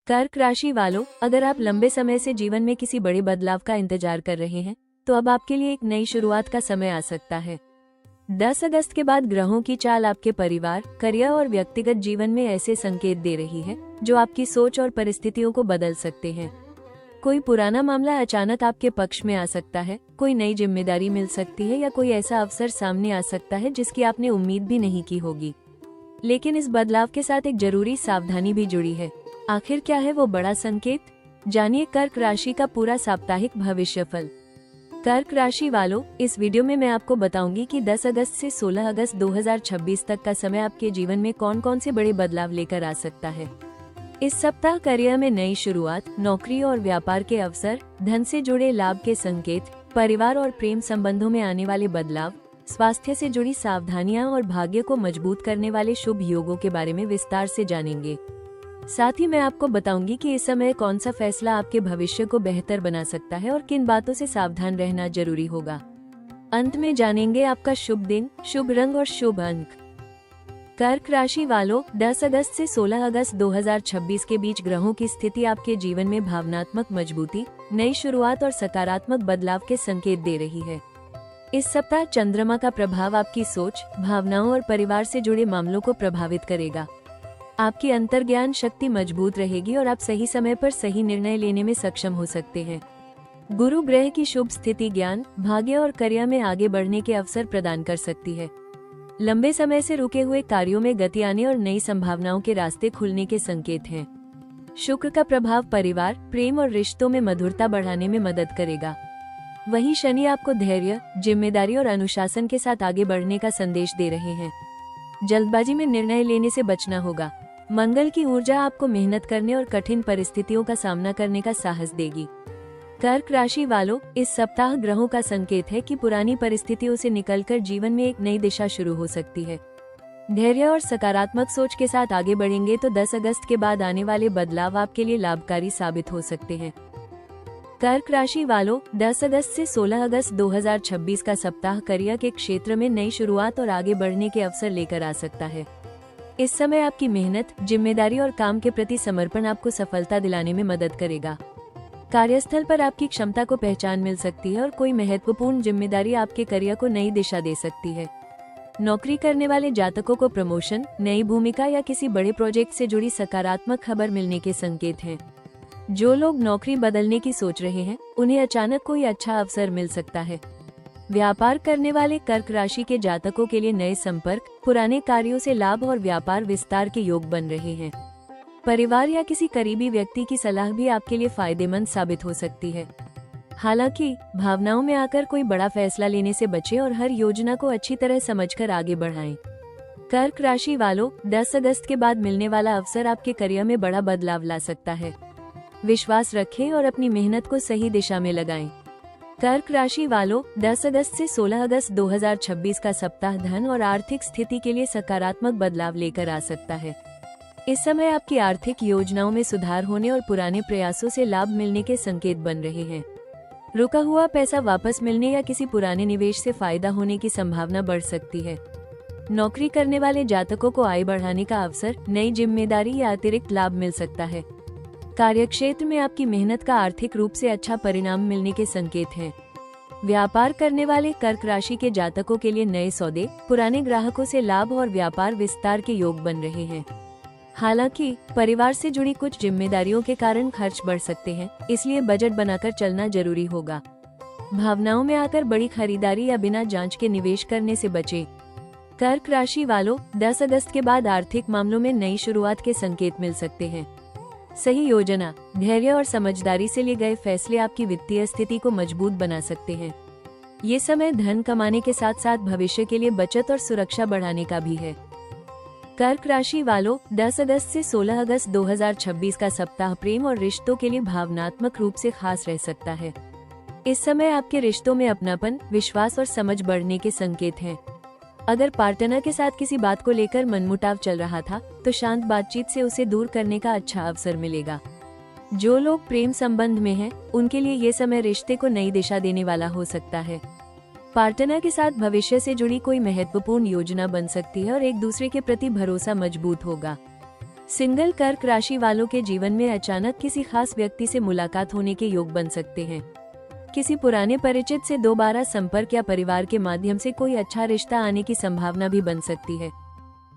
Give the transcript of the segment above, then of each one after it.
कर्क राशि वालों, अगर आप लंबे समय से जीवन में किसी बड़े बदलाव का इंतजार कर रहे हैं तो अब आपके लिए एक नई शुरुआत का समय आ सकता है। 10 अगस्त के बाद ग्रहों की चाल आपके परिवार, करियर और व्यक्तिगत जीवन में ऐसे संकेत दे रही है जो आपकी सोच और परिस्थितियों को बदल सकते हैं। कोई पुराना मामला अचानक आपके पक्ष में आ सकता है, कोई नई जिम्मेदारी मिल सकती है या कोई ऐसा अवसर सामने आ सकता है जिसकी आपने उम्मीद भी नहीं की होगी। लेकिन इस बदलाव के साथ एक जरूरी सावधानी भी जुड़ी है। आखिर क्या है वो बड़ा संकेत? जानिए कर्क राशि का पूरा साप्ताहिक भविष्यफल। कर्क राशि वालों, इस वीडियो में मैं आपको बताऊंगी कि 10 अगस्त से 16 अगस्त 2026 तक का समय आपके जीवन में कौन कौन से बड़े बदलाव लेकर आ सकता है। इस सप्ताह करियर में नई शुरुआत, नौकरी और व्यापार के अवसर, धन से जुड़े लाभ के संकेत, परिवार और प्रेम संबंधों में आने वाले बदलाव, स्वास्थ्य से जुड़ी सावधानियां और भाग्य को मजबूत करने वाले शुभ योगों के बारे में विस्तार से जानेंगे। साथ ही मैं आपको बताऊंगी कि इस समय कौन सा फैसला आपके भविष्य को बेहतर बना सकता है और किन बातों से सावधान रहना जरूरी होगा। अंत में जानेंगे आपका शुभ दिन, शुभ रंग और शुभ अंक। कर्क राशि वालों, 10 अगस्त से 16 अगस्त 2026 के बीच ग्रहों की स्थिति आपके जीवन में भावनात्मक मजबूती, नई शुरुआत और सकारात्मक बदलाव के संकेत दे रही है। इस सप्ताह चंद्रमा का प्रभाव आपकी सोच, भावनाओं और परिवार से जुड़े मामलों को प्रभावित करेगा। आपकी अंतर्ज्ञान शक्ति मजबूत रहेगी और आप सही समय पर सही निर्णय लेने में सक्षम हो सकते हैं। गुरु ग्रह की शुभ स्थिति ज्ञान, भाग्य और करियर में आगे बढ़ने के अवसर प्रदान कर सकती है। लंबे समय से रुके हुए कार्यों में गति आने और नई संभावनाओं के रास्ते खुलने के संकेत हैं। शुक्र का प्रभाव परिवार, प्रेम और रिश्तों में मधुरता बढ़ाने में मदद करेगा। वहीं शनि आपको धैर्य, जिम्मेदारी और अनुशासन के साथ आगे बढ़ने का संदेश दे रहे हैं। जल्दबाजी में निर्णय लेने से बचना होगा। मंगल की ऊर्जा आपको मेहनत करने और कठिन परिस्थितियों का सामना करने का साहस देगी। कर्क राशि वालों, इस सप्ताह ग्रहों का संकेत है कि पुरानी परिस्थितियों से निकलकर जीवन में एक नई दिशा शुरू हो सकती है। धैर्य और सकारात्मक सोच के साथ आगे बढ़ेंगे तो 10 अगस्त के बाद आने वाले बदलाव आपके लिए लाभकारी साबित हो सकते हैं। कर्क राशि वालों, 10 अगस्त से 16 अगस्त 2026 का सप्ताह करियर के क्षेत्र में नई शुरुआत और आगे बढ़ने के अवसर लेकर आ सकता है। इस समय आपकी मेहनत, जिम्मेदारी और काम के प्रति समर्पण आपको सफलता दिलाने में मदद करेगा। कार्यस्थल पर आपकी क्षमता को पहचान मिल सकती है और कोई महत्वपूर्ण जिम्मेदारी आपके करियर को नई दिशा दे सकती है। नौकरी करने वाले जातकों को प्रमोशन, नई भूमिका या किसी बड़े प्रोजेक्ट से जुड़ी सकारात्मक खबर मिलने के संकेत हैं। जो लोग नौकरी बदलने की सोच रहे हैं, उन्हें अचानक कोई अच्छा अवसर मिल सकता है। व्यापार करने वाले कर्क राशि के जातकों के लिए नए संपर्क, पुराने कार्यों से लाभ और व्यापार विस्तार के योग बन रहे हैं। परिवार या किसी करीबी व्यक्ति की सलाह भी आपके लिए फायदेमंद साबित हो सकती है। हालांकि भावनाओं में आकर कोई बड़ा फैसला लेने से बचें और हर योजना को अच्छी तरह समझकर आगे बढ़ाएं। कर्क राशि वालों, 10 अगस्त के बाद मिलने वाला अवसर आपके करियर में बड़ा बदलाव ला सकता है। विश्वास रखें और अपनी मेहनत को सही दिशा में लगाएं। कर्क राशि वालों, 10 अगस्त से 16 अगस्त 2026 का सप्ताह धन और आर्थिक स्थिति के लिए सकारात्मक बदलाव लेकर आ सकता है। इस समय आपकी आर्थिक योजनाओं में सुधार होने और पुराने प्रयासों से लाभ मिलने के संकेत बन रहे हैं। रुका हुआ पैसा वापस मिलने या किसी पुराने निवेश से फायदा होने की संभावना बढ़ सकती है। नौकरी करने वाले जातकों को आय बढ़ाने का अवसर, नई जिम्मेदारी या अतिरिक्त लाभ मिल सकता है। कार्यक्षेत्र में आपकी मेहनत का आर्थिक रूप से अच्छा परिणाम मिलने के संकेत हैं। व्यापार करने वाले कर्क राशि के जातकों के लिए नए सौदे, पुराने ग्राहकों से लाभ और व्यापार विस्तार के योग बन रहे हैं। हालांकि परिवार से जुड़ी कुछ जिम्मेदारियों के कारण खर्च बढ़ सकते हैं, इसलिए बजट बनाकर चलना जरूरी होगा। भावनाओं में आकर बड़ी खरीदारी या बिना जांच के निवेश करने से बचें। कर्क राशि वालों, 10 अगस्त के बाद आर्थिक मामलों में नई शुरुआत के संकेत मिल सकते हैं। सही योजना, धैर्य और समझदारी से लिए गए फैसले आपकी वित्तीय स्थिति को मजबूत बना सकते हैं। ये समय धन कमाने के साथ साथ भविष्य के लिए बचत और सुरक्षा बढ़ाने का भी है। कर्क राशि वालों, 10 अगस्त से 16 अगस्त 2026 का सप्ताह प्रेम और रिश्तों के लिए भावनात्मक रूप से खास रह सकता है। इस समय आपके रिश्तों में अपनापन, विश्वास और समझ बढ़ने के संकेत हैं। अगर पार्टनर के साथ किसी बात को लेकर मनमुटाव चल रहा था तो शांत बातचीत से उसे दूर करने का अच्छा अवसर मिलेगा। जो लोग प्रेम संबंध में हैं, उनके लिए ये समय रिश्ते को नई दिशा देने वाला हो सकता है। पार्टनर के साथ भविष्य से जुड़ी कोई महत्वपूर्ण योजना बन सकती है और एक दूसरे के प्रति भरोसा मजबूत होगा। सिंगल कर्क राशि वालों के जीवन में अचानक किसी खास व्यक्ति से मुलाकात होने के योग बन सकते हैं। किसी पुराने परिचित से दोबारा संपर्क या परिवार के माध्यम से कोई अच्छा रिश्ता आने की संभावना भी बन सकती है।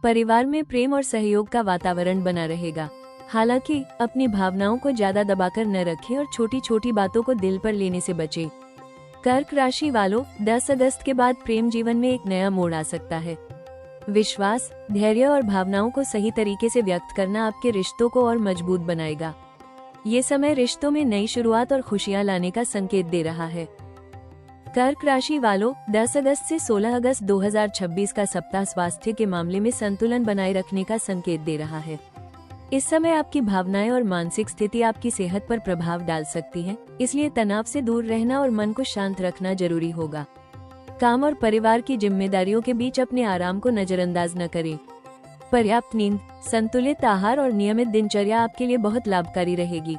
परिवार में प्रेम और सहयोग का वातावरण बना रहेगा। हालांकि अपनी भावनाओं को ज्यादा दबाकर न रखें और छोटी छोटी बातों को दिल पर लेने से बचें। कर्क राशि वालों, 10 अगस्त के बाद प्रेम जीवन में एक नया मोड़ आ सकता है। विश्वास, धैर्य और भावनाओं को सही तरीके से व्यक्त करना आपके रिश्तों को और मजबूत बनाएगा। ये समय रिश्तों में नई शुरुआत और खुशियां लाने का संकेत दे रहा है। कर्क राशि वालों, 10 अगस्त से 16 अगस्त 2026 का सप्ताह स्वास्थ्य के मामले में संतुलन बनाए रखने का संकेत दे रहा है। इस समय आपकी भावनाएं और मानसिक स्थिति आपकी सेहत पर प्रभाव डाल सकती हैं, इसलिए तनाव से दूर रहना और मन को शांत रखना जरूरी होगा। काम और परिवार की जिम्मेदारियों के बीच अपने आराम को नजरअंदाज न करें। पर्याप्त नींद, संतुलित आहार और नियमित दिनचर्या आपके लिए बहुत लाभकारी रहेगी।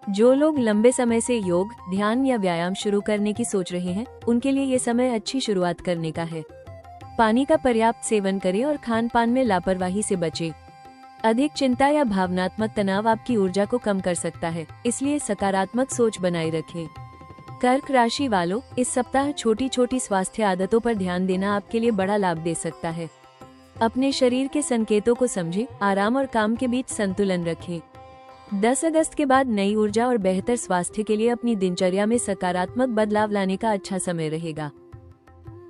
जो लोग लंबे समय से योग, ध्यान या व्यायाम शुरू करने की सोच रहे हैं, उनके लिए ये समय अच्छी शुरुआत करने का है। पानी का पर्याप्त सेवन करें और खान पान में लापरवाही से बचें। अधिक चिंता या भावनात्मक तनाव आपकी ऊर्जा को कम कर सकता है, इसलिए सकारात्मक सोच बनाए रखें। कर्क राशि वालों, इस सप्ताह छोटी छोटी स्वास्थ्य आदतों पर ध्यान देना आपके लिए बड़ा लाभ दे सकता है। अपने शरीर के संकेतों को समझें, आराम और काम के बीच संतुलन रखें। 10 अगस्त के बाद नई ऊर्जा और बेहतर स्वास्थ्य के लिए अपनी दिनचर्या में सकारात्मक बदलाव लाने का अच्छा समय रहेगा।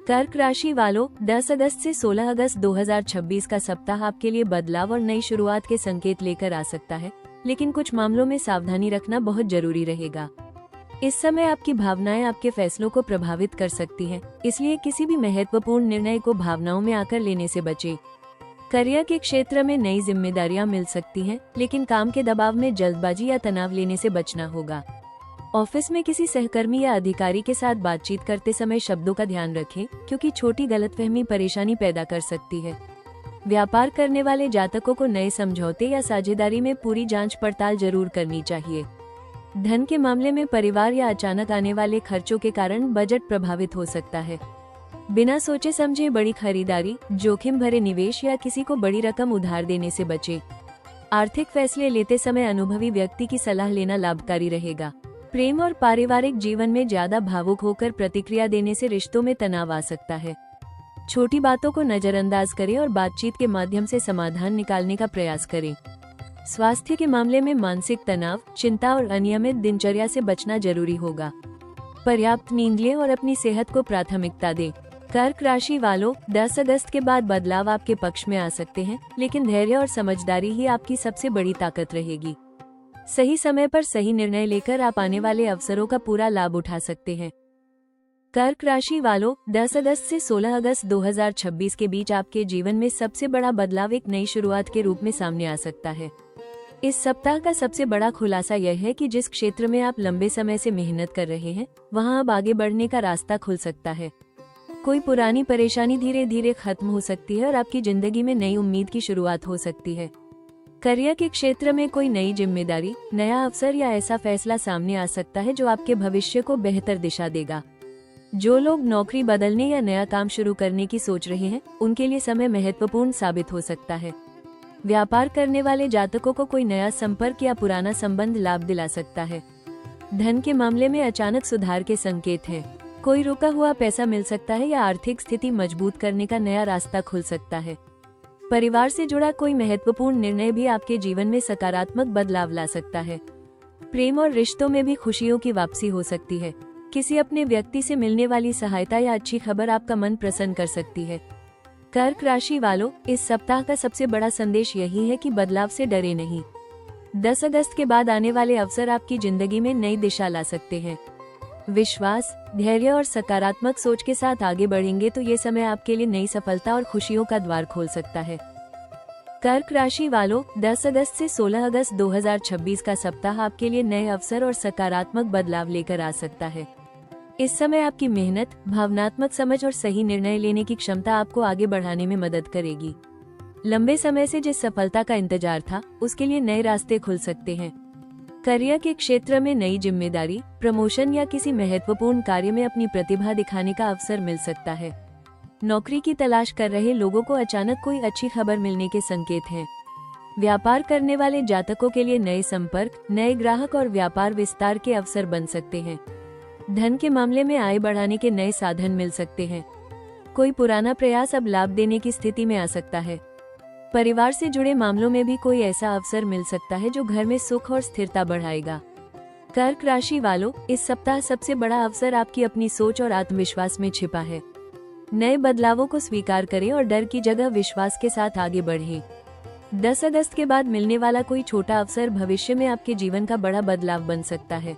कर्क राशि वालों, 10 अगस्त से 16 अगस्त 2026 का सप्ताह आपके लिए बदलाव और नई शुरुआत के संकेत लेकर आ सकता है, लेकिन कुछ मामलों में सावधानी रखना बहुत जरूरी रहेगा। इस समय आपकी भावनाएं आपके फैसलों को प्रभावित कर सकती हैं, इसलिए किसी भी महत्वपूर्ण निर्णय को भावनाओं में आकर लेने से बचें। करियर के क्षेत्र में नई जिम्मेदारियां मिल सकती हैं, लेकिन काम के दबाव में जल्दबाजी या तनाव लेने से बचना होगा। ऑफिस में किसी सहकर्मी या अधिकारी के साथ बातचीत करते समय शब्दों का ध्यान रखें, क्योंकि छोटी गलतफहमी परेशानी पैदा कर सकती है। व्यापार करने वाले जातकों को नए समझौते या साझेदारी में पूरी जांच पड़ताल जरूर करनी चाहिए। धन के मामले में परिवार या अचानक आने वाले खर्चों के कारण बजट प्रभावित हो सकता है। बिना सोचे समझे बड़ी खरीदारी, जोखिम भरे निवेश या किसी को बड़ी रकम उधार देने से बचें। आर्थिक फैसले लेते समय अनुभवी व्यक्ति की सलाह लेना लाभकारी रहेगा। प्रेम और पारिवारिक जीवन में ज्यादा भावुक होकर प्रतिक्रिया देने से रिश्तों में तनाव आ सकता है। छोटी बातों को नजरअंदाज करें और बातचीत के माध्यम से समाधान निकालने का प्रयास करें। स्वास्थ्य के मामले में मानसिक तनाव, चिंता और अनियमित दिनचर्या से बचना जरूरी होगा। पर्याप्त नींद लें और अपनी सेहत को प्राथमिकता दें। कर्क राशि वालों, 10 अगस्त के बाद बदलाव आपके पक्ष में आ सकते हैं, लेकिन धैर्य और समझदारी ही आपकी सबसे बड़ी ताकत रहेगी। सही समय पर सही निर्णय लेकर आप आने वाले अवसरों का पूरा लाभ उठा सकते हैं। कर्क राशि वालों, 10 अगस्त से 16 अगस्त 2026 के बीच आपके जीवन में सबसे बड़ा बदलाव एक नई शुरुआत के रूप में सामने आ सकता है। इस सप्ताह का सबसे बड़ा खुलासा यह है कि जिस क्षेत्र में आप लंबे समय से मेहनत कर रहे हैं, वहां अब आगे बढ़ने का रास्ता खुल सकता है। कोई पुरानी परेशानी धीरे धीरे खत्म हो सकती है और आपकी जिंदगी में नई उम्मीद की शुरुआत हो सकती है। करियर के क्षेत्र में कोई नई जिम्मेदारी, नया अवसर या ऐसा फैसला सामने आ सकता है जो आपके भविष्य को बेहतर दिशा देगा। जो लोग नौकरी बदलने या नया काम शुरू करने की सोच रहे हैं, उनके लिए समय महत्वपूर्ण साबित हो सकता है। व्यापार करने वाले जातकों को कोई नया संपर्क या पुराना संबंध लाभ दिला सकता है। धन के मामले में अचानक सुधार के संकेत हैं। कोई रुका हुआ पैसा मिल सकता है या आर्थिक स्थिति मजबूत करने का नया रास्ता खुल सकता है। परिवार से जुड़ा कोई महत्वपूर्ण निर्णय भी आपके जीवन में सकारात्मक बदलाव ला सकता है। प्रेम और रिश्तों में भी खुशियों की वापसी हो सकती है। किसी अपने व्यक्ति से मिलने वाली सहायता या अच्छी खबर आपका मन प्रसन्न कर सकती है। कर्क राशि वालों, इस सप्ताह का सबसे बड़ा संदेश यही है कि बदलाव से डरे नहीं। 10 अगस्त के बाद आने वाले अवसर आपकी जिंदगी में नई दिशा ला सकते हैं। विश्वास, धैर्य और सकारात्मक सोच के साथ आगे बढ़ेंगे तो ये समय आपके लिए नई सफलता और खुशियों का द्वार खोल सकता है। कर्क राशि वालों, 10 अगस्त से 16 अगस्त 2026 का सप्ताह आपके लिए नए अवसर और सकारात्मक बदलाव लेकर आ सकता है। इस समय आपकी मेहनत, भावनात्मक समझ और सही निर्णय लेने की क्षमता आपको आगे बढ़ाने में मदद करेगी। लंबे समय से जिस सफलता का इंतजार था, उसके लिए नए रास्ते खुल सकते हैं। करियर के क्षेत्र में नई जिम्मेदारी, प्रमोशन या किसी महत्वपूर्ण कार्य में अपनी प्रतिभा दिखाने का अवसर मिल सकता है। नौकरी की तलाश कर रहे लोगों को अचानक कोई अच्छी खबर मिलने के संकेत हैं। व्यापार करने वाले जातकों के लिए नए संपर्क, नए ग्राहक और व्यापार विस्तार के अवसर बन सकते हैं। धन के मामले में आय बढ़ाने के नए साधन मिल सकते हैं। कोई पुराना प्रयास अब लाभ देने की स्थिति में आ सकता है। परिवार से जुड़े मामलों में भी कोई ऐसा अवसर मिल सकता है जो घर में सुख और स्थिरता बढ़ाएगा। कर्क राशि वालों, इस सप्ताह सबसे बड़ा अवसर आपकी अपनी सोच और आत्मविश्वास में छिपा है। नए बदलावों को स्वीकार करें और डर की जगह विश्वास के साथ आगे बढ़ें। 10 अगस्त के बाद मिलने वाला कोई छोटा अवसर भविष्य में आपके जीवन का बड़ा बदलाव बन सकता है।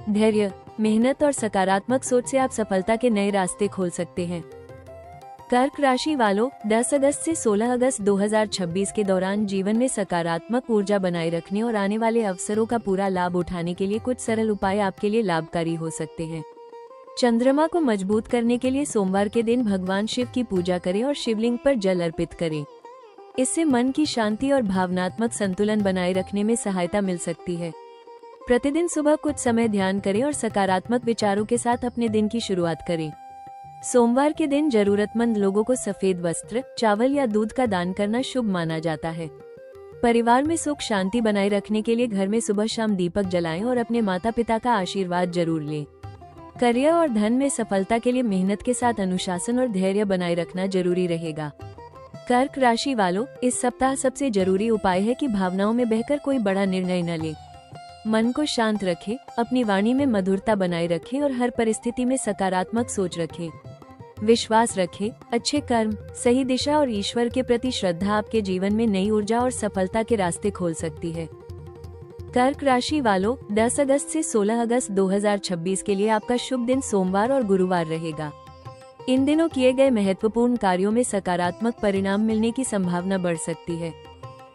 धैर्य, मेहनत और सकारात्मक सोच से आप सफलता के नए रास्ते खोल सकते हैं। कर्क राशि वालों, 10 अगस्त से 16 अगस्त 2026 के दौरान जीवन में सकारात्मक ऊर्जा बनाए रखने और आने वाले अवसरों का पूरा लाभ उठाने के लिए कुछ सरल उपाय आपके लिए लाभकारी हो सकते हैं। चंद्रमा को मजबूत करने के लिए सोमवार के दिन भगवान शिव की पूजा करें और शिवलिंग पर जल अर्पित करें। इससे मन की शांति और भावनात्मक संतुलन बनाए रखने में सहायता मिल सकती है। प्रतिदिन सुबह कुछ समय ध्यान करें और सकारात्मक विचारों के साथ अपने दिन की शुरुआत करें। सोमवार के दिन जरूरतमंद लोगों को सफेद वस्त्र, चावल या दूध का दान करना शुभ माना जाता है। परिवार में सुख शांति बनाए रखने के लिए घर में सुबह शाम दीपक जलाएं और अपने माता पिता का आशीर्वाद जरूर लें। करियर और धन में सफलता के लिए मेहनत के साथ अनुशासन और धैर्य बनाए रखना जरूरी रहेगा। कर्क राशि वालों, इस सप्ताह सबसे जरूरी उपाय है कि भावनाओं में बहकर कोई बड़ा निर्णय न लें। मन को शांत रखें, अपनी वाणी में मधुरता बनाए रखें और हर परिस्थिति में सकारात्मक सोच रखें। विश्वास रखें, अच्छे कर्म, सही दिशा और ईश्वर के प्रति श्रद्धा आपके जीवन में नई ऊर्जा और सफलता के रास्ते खोल सकती है। कर्क राशि वालों, 10 अगस्त से 16 अगस्त 2026 के लिए आपका शुभ दिन सोमवार और गुरुवार रहेगा। इन दिनों किए गए महत्वपूर्ण कार्यों में सकारात्मक परिणाम मिलने की संभावना बढ़ सकती है।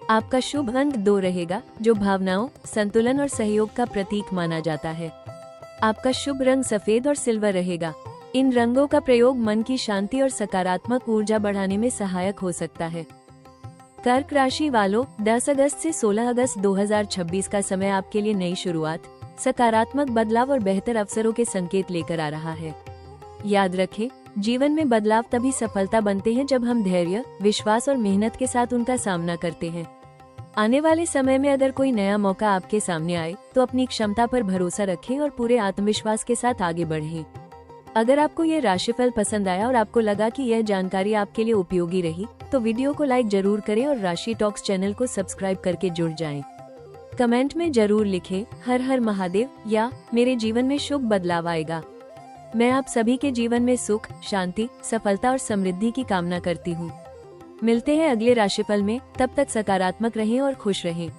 आपका शुभ अंक 2 रहेगा, जो भावनाओं, संतुलन और सहयोग का प्रतीक माना जाता है। आपका शुभ रंग सफेद और सिल्वर रहेगा। इन रंगों का प्रयोग मन की शांति और सकारात्मक ऊर्जा बढ़ाने में सहायक हो सकता है। कर्क राशि वालों, 10 अगस्त से 16 अगस्त 2026 का समय आपके लिए नई शुरुआत, सकारात्मक बदलाव और बेहतर अवसरों के संकेत लेकर आ रहा है। याद रखें, जीवन में बदलाव तभी सफलता बनते हैं जब हम धैर्य, विश्वास और मेहनत के साथ उनका सामना करते हैं। आने वाले समय में अगर कोई नया मौका आपके सामने आए तो अपनी क्षमता पर भरोसा रखें और पूरे आत्मविश्वास के साथ आगे बढ़ें। अगर आपको ये राशिफल पसंद आया और आपको लगा कि यह जानकारी आपके लिए उपयोगी रही, तो वीडियो को लाइक जरूर करें और राशि टॉक्स चैनल को सब्सक्राइब करके जुड़ जाएं। कमेंट में जरूर लिखें, हर हर महादेव या मेरे जीवन में शुभ बदलाव आएगा। मैं आप सभी के जीवन में सुख, शांति, सफलता और समृद्धि की कामना करती हूँ। मिलते हैं अगले राशिफल में, तब तक सकारात्मक रहें और खुश रहें।